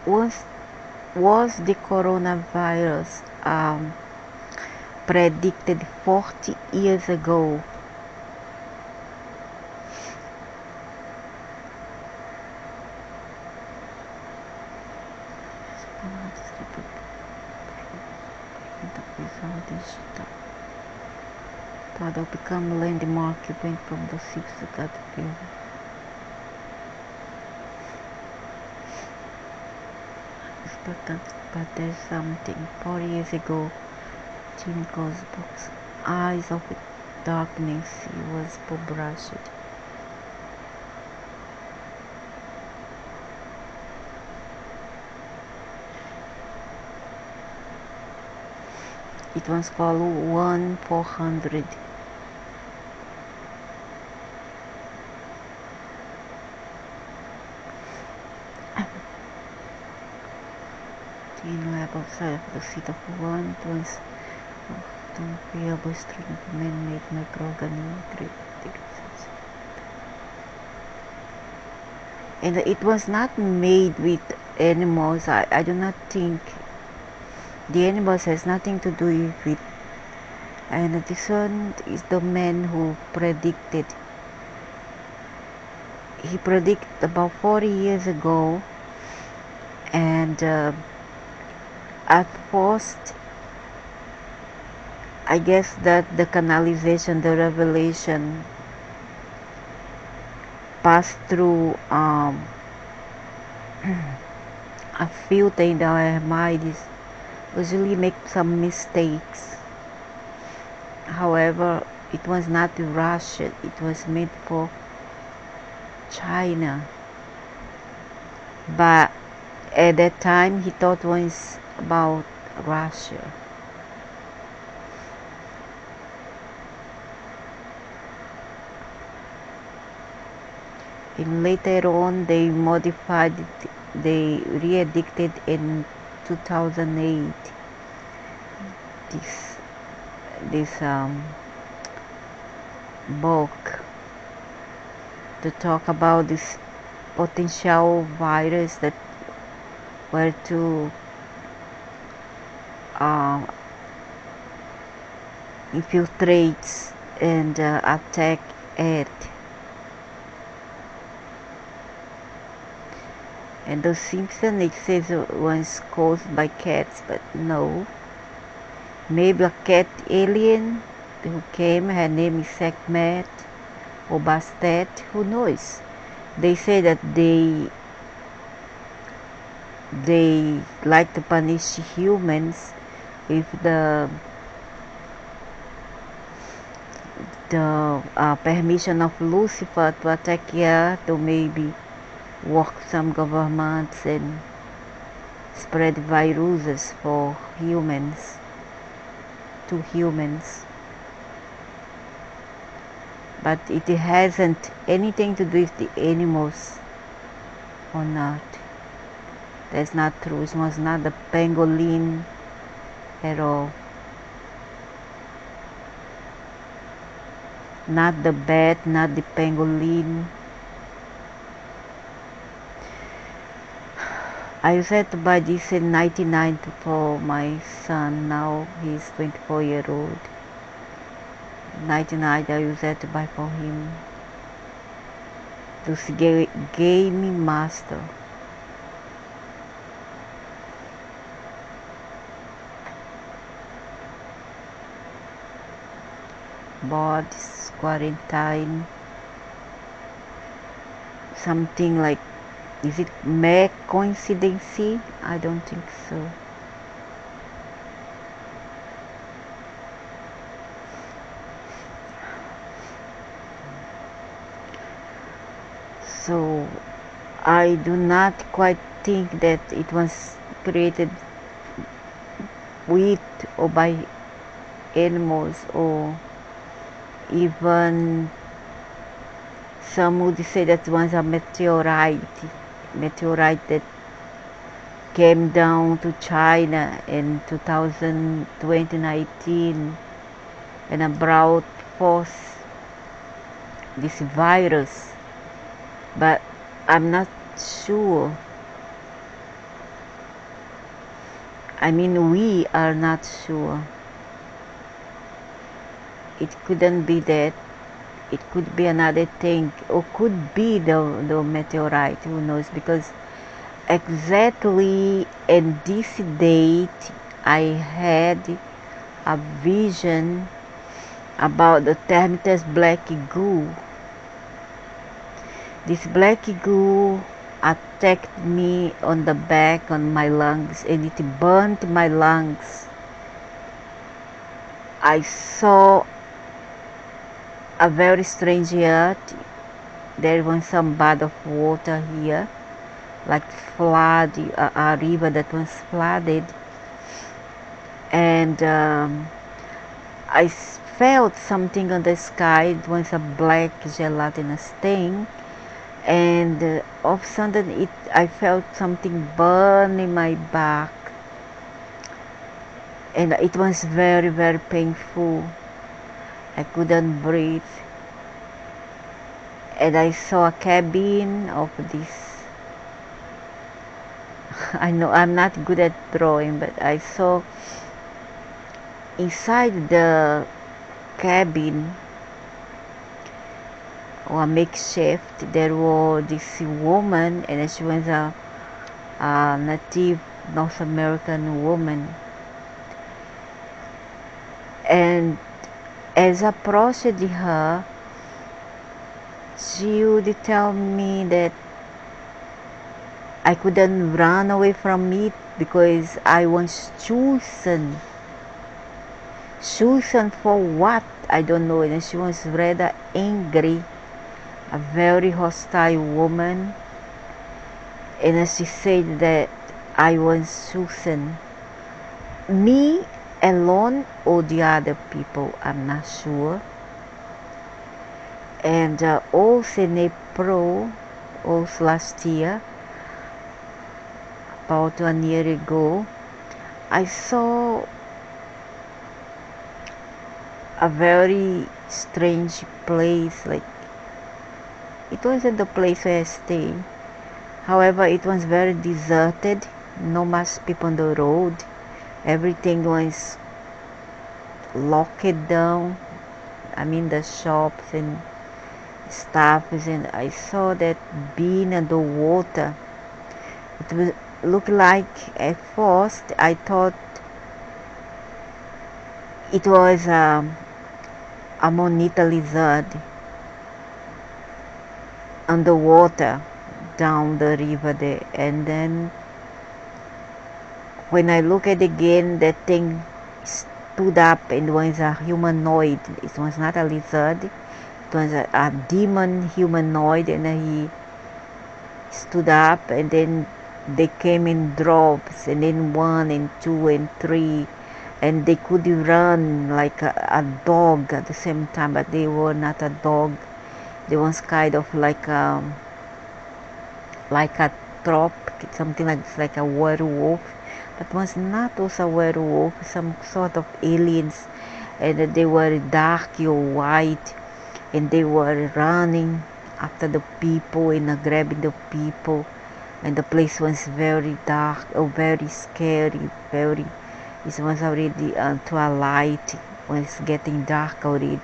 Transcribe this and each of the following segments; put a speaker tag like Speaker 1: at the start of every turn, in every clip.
Speaker 1: was the coronavirus predicted 40 years ago? Pode become a landmark event from the 6th to that period. But there's something. 4 years ago, Jim Cosbo's Eyes of Darkness, he was published. It was called 1-400. In lab outside of the seat of one, it was unpayable string of man-made microorganisms. And it was not made with animals. I do not think the animals has nothing to do with it. And this one is the man who predicted. He predicted about 40 years ago, and at first I guess that the canalization, the revelation passed through a filter in our minds. Usually make some mistakes. However, it was not Russia, it was made for China. But at that time he thought it was about Russia. And later on they modified it, they re-edited in 2008 this book to talk about this potential virus that were to infiltrate and attack Earth. And the Simpson, it says it was caused by cats, but no. Maybe a cat alien who came, her name is Sekhmet or Bastet, who knows? They say that they like to punish humans with the permission of Lucifer to attack Earth, to maybe work some governments and spread viruses for humans, to humans. But it hasn't anything to do with the animals or not. That's not true. It was not the pangolin at all. Not the bat, not the pangolin. I used to buy this in 99 for my son. Now he's 24-year-old. 99 I used to buy for him. This gaming master. Boards, quarantine. Something like, is it mere coincidence? I don't think so. So I do not quite think that it was created with or by animals, or even some would say that it was a meteorite that came down to China in 2019 and brought forth this virus. But I'm not sure I mean, we are not sure. It couldn't be that. It could be another thing, or could be the meteorite. Who knows? Because exactly in this date, I had a vision about the timirtus black goo. This black goo attacked me on the back, on my lungs, and it burnt my lungs. I saw a very strange earth. There was some body of water here, like flood, a river that was flooded, and I felt something on the sky. It was a black gelatinous thing, and all of a sudden I felt something burn in my back, and it was very, very painful. I couldn't breathe, and I saw a cabin of this. I know I'm not good at drawing, but I saw inside the cabin, or makeshift, there was this woman, and she was a native North American woman. And as I approached her, she would tell me that I couldn't run away from it because I was chosen. Chosen for what? I don't know. And she was rather angry, a very hostile woman. And she said that I was chosen. Me alone or the other people, I'm not sure. And also in April, also last year, about 1 year ago, I saw a very strange place. Like, it wasn't the place where I stay. However, it was very deserted, no much people on the road. Everything was locked down. I mean, the shops and stuff. And I saw that being underwater. It was looked like, at first I thought it was a monitor lizard underwater down the river there. And then when I look at it again, that thing stood up and was a humanoid. It was not a lizard. It was a demon humanoid, and he stood up, and then they came in droves, and then 1 and 2 and 3, and they could run like a dog at the same time, but they were not a dog. They was kind of like a trop, something like this, like a werewolf, but was not also a werewolf, some sort of aliens, and they were dark or white, and they were running after the people and grabbing the people, and the place was very dark, very scary, very. It was already twilight, was getting dark already.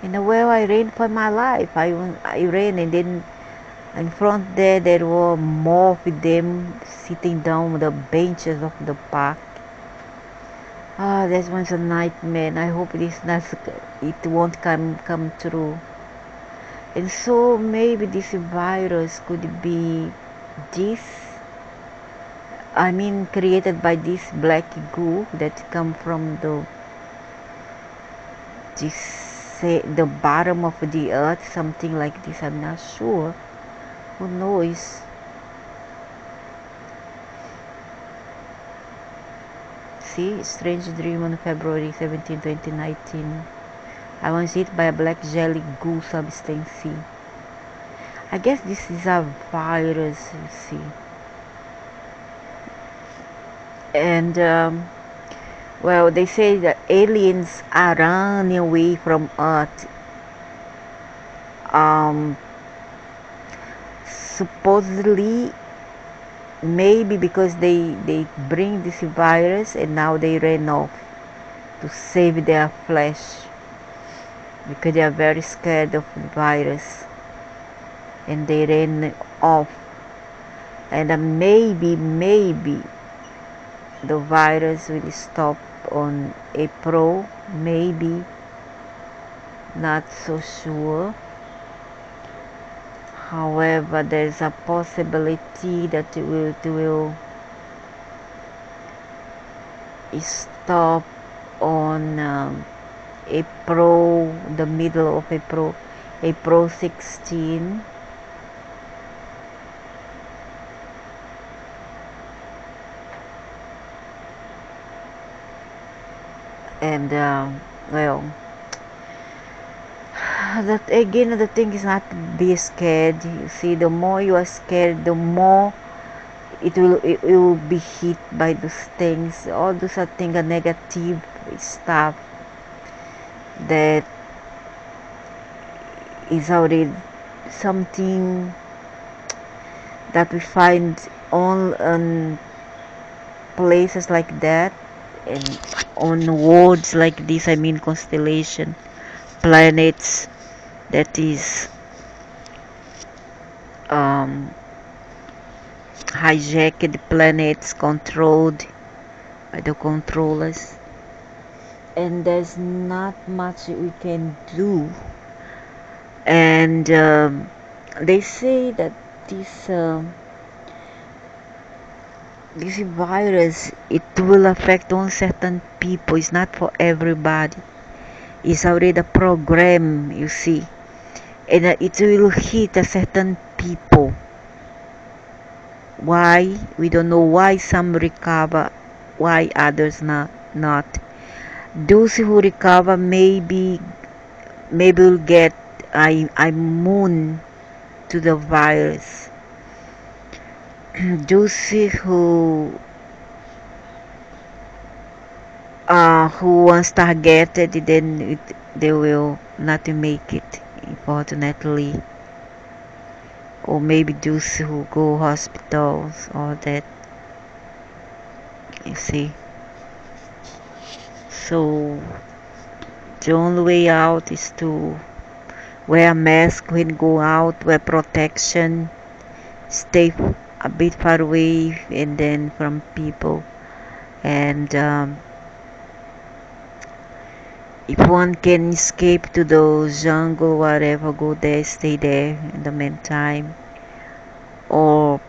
Speaker 1: And well, I ran for my life. I ran, and then in front there were more of them sitting down on the benches of the park. That was a nightmare. I hope it won't come true. And so maybe this virus could be this. I mean, created by this black goo that come from the bottom of the earth, something like this. I'm not sure. Who knows? See, strange dream on February 17, 2019. I was hit by a black jelly goo substance. I guess this is a virus, you see. And well, they say that aliens are running away from Earth. Supposedly maybe because they bring this virus and now they ran off to save their flesh because they are very scared of the virus and they ran off. And maybe the virus will stop on April, maybe, not so sure. However, there's a possibility that it will stop on April, the middle of April, April 16. And well, that again, the thing is not to be scared. You see, the more you are scared, the more it will be hit by those things. All those are things, negative stuff that is already something that we find all on places like that and on worlds like this. I mean, constellation, planets that is hijacked, planets controlled by the controllers, and there's not much we can do. And they say that this this virus, it will affect only certain people. It's not for everybody. It's already a program, you see, and it will hit a certain people. Why? We don't know why some recover, why others not. Those who recover maybe will get immune to the virus. Those who once targeted, then they will not make it, unfortunately. Or maybe those who go hospitals, all that, you see. So the only way out is to wear a mask when go out, wear protection, stay a bit far away and then from people, and if one can escape to the jungle, whatever, go there, stay there in the meantime, or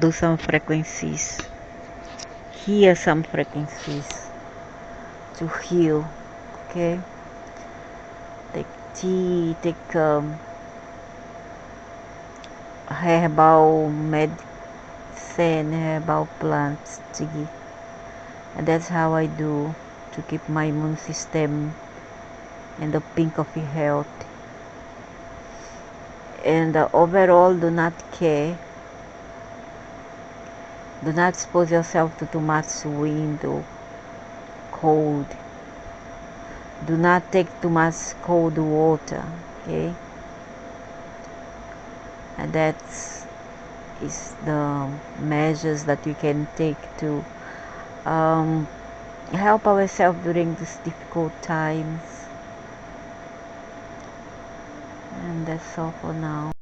Speaker 1: do some frequencies, hear some frequencies to heal. Okay, take tea, take herbal medicine, herbal plants, tea. And that's how I do to keep my immune system in the pink of health. And overall, do not care. Do not expose yourself to too much wind or cold. Do not take too much cold water, okay? And that's is the measures that we can take to help ourselves during these difficult times. And that's all for now.